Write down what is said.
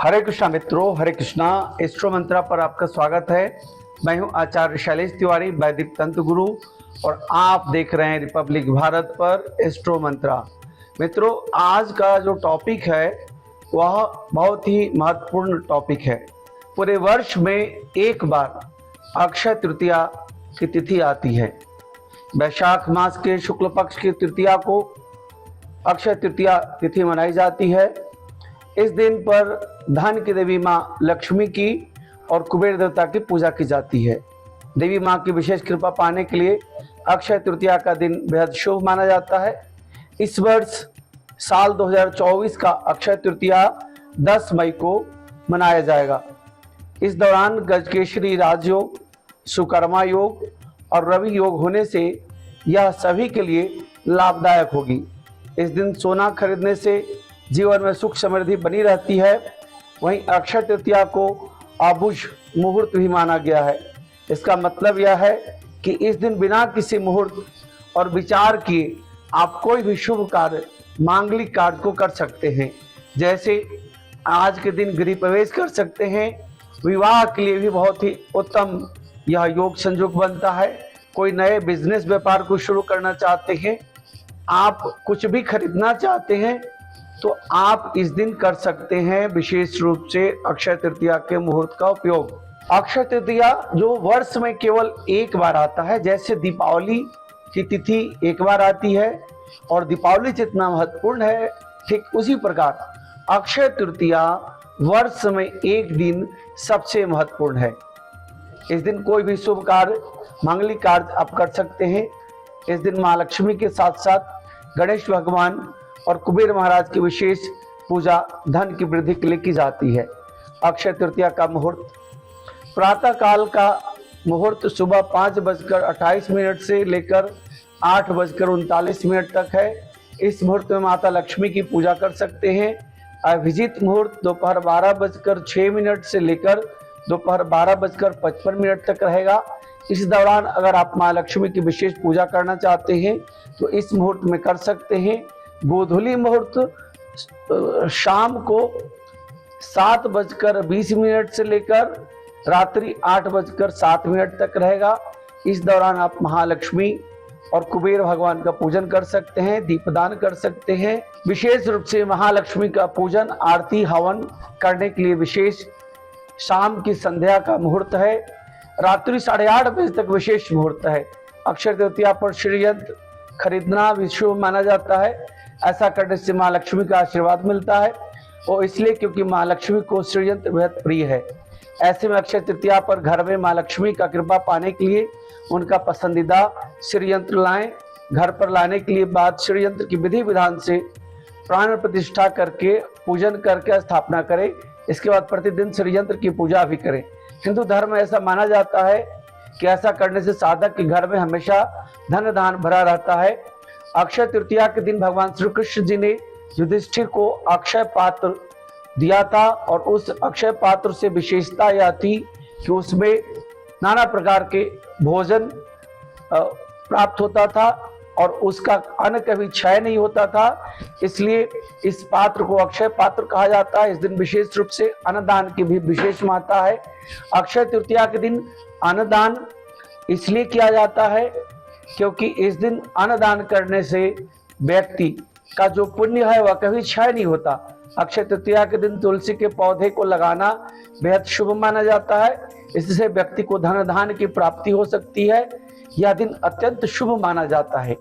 हरे कृष्णा मित्रों, हरे कृष्णा। एस्ट्रो मंत्रा पर आपका स्वागत है। मैं हूं आचार्य शैलेश तिवारी, वैदिक तंत्र गुरु, और आप देख रहे हैं रिपब्लिक भारत पर एस्ट्रो मंत्रा। मित्रों, आज का जो टॉपिक है वह बहुत ही महत्वपूर्ण टॉपिक है। पूरे वर्ष में एक बार अक्षय तृतीया की तिथि आती है। वैशाख मास के शुक्ल पक्ष की तृतीया को अक्षय तृतीया तिथि मनाई जाती है। इस दिन पर धन की देवी माँ लक्ष्मी की और कुबेर देवता की पूजा की जाती है। देवी माँ की विशेष कृपा पाने के लिए अक्षय तृतीया का दिन बेहद शुभ माना जाता है। इस वर्ष साल 2024 का अक्षय तृतीया 10 मई को मनाया जाएगा। इस दौरान गजकेसरी राजयोग, सुकर्मा योग और रवि योग होने से यह सभी के लिए लाभदायक होगी। इस दिन सोना खरीदने से जीवन में सुख समृद्धि बनी रहती है। वहीं अक्षय तृतीया को अबुझ मुहूर्त भी माना गया है। इसका मतलब यह है कि इस दिन बिना किसी मुहूर्त और विचार किए आप कोई भी शुभ कार्य, मांगलिक कार्य को कर सकते हैं। जैसे आज के दिन गृह प्रवेश कर सकते हैं। विवाह के लिए भी बहुत ही उत्तम यह योग संयोग बनता है। कोई नए बिजनेस व्यापार को शुरू करना चाहते हैं, आप कुछ भी खरीदना चाहते हैं तो आप इस दिन कर सकते हैं विशेष रूप से अक्षय तृतीया के मुहूर्त का उपयोग। अक्षय तृतीया जो वर्ष में केवल एक बार आता है, जैसे दीपावली की तिथि एक बार आती है और दीपावली जितना महत्वपूर्ण है, ठीक उसी प्रकार अक्षय तृतीया वर्ष में एक दिन सबसे महत्वपूर्ण है। इस दिन कोई भी शुभ कार्य, मांगलिक कार्य आप कर सकते हैं। इस दिन माँ लक्ष्मी के साथ साथ गणेश भगवान और कुबेर महाराज की विशेष पूजा धन की वृद्धि के लिए की जाती है। अक्षय तृतीया का मुहूर्त प्रातः काल का मुहूर्त सुबह 5:28 से लेकर 8:39 तक है। इस मुहूर्त में माता लक्ष्मी की पूजा कर सकते हैं। अभिजीत मुहूर्त दोपहर 12:06 से लेकर दोपहर 12:55 तक रहेगा। इस दौरान अगर आप माँ लक्ष्मी की विशेष पूजा करना चाहते हैं तो इस मुहूर्त में कर सकते हैं। गोधूली मुहूर्त शाम को 7:20 से लेकर रात्रि 8:07 तक रहेगा। इस दौरान आप महालक्ष्मी और कुबेर भगवान का पूजन कर सकते हैं, दीपदान कर सकते हैं। विशेष रूप से महालक्ष्मी का पूजन, आरती, हवन करने के लिए विशेष शाम की संध्या का मुहूर्त है। रात्रि 8:30 बजे तक विशेष मुहूर्त है। अक्षय तृतीया पर श्रीयंत्र खरीदना भी शुभ माना जाता है। ऐसा करने से माँ लक्ष्मी का आशीर्वाद मिलता है, और इसलिए क्योंकि माँ लक्ष्मी को श्रीयंत्र बेहद प्रिय है। ऐसे में अक्षय तृतीया पर घर में माँ लक्ष्मी का कृपा पाने के लिए उनका पसंदीदा श्रीयंत्र लाएं। घर पर लाने के लिए बाद श्रीयंत्र की विधि विधान से प्राण प्रतिष्ठा करके पूजन करके स्थापना करें। इसके बाद प्रतिदिन श्रीयंत्र की पूजा भी करें। हिंदू धर्म में ऐसा माना जाता है कि ऐसा करने से साधक के घर में हमेशा धन धान भरा रहता है। अक्षय तृतीया के दिन भगवान श्री कृष्ण जी ने युधिष्ठिर को अक्षय पात्र दिया था, और उस अक्षय पात्र से विशेषता यह थी कि उसमें नाना प्रकार के भोजन प्राप्त होता था और उसका अन्न कभी क्षय नहीं होता था। इसलिए इस पात्र को अक्षय पात्र कहा जाता है। इस दिन विशेष रूप से अन्नदान की भी विशेष महत्ता है। अक्षय तृतीया के दिन अन्नदान इसलिए किया जाता है क्योंकि इस दिन अन्नदान करने से व्यक्ति का जो पुण्य है वह कभी क्षय नहीं होता। अक्षय तृतीया के दिन तुलसी के पौधे को लगाना बेहद शुभ माना जाता है। इससे व्यक्ति को धन धान्य की प्राप्ति हो सकती है। यह दिन अत्यंत शुभ माना जाता है।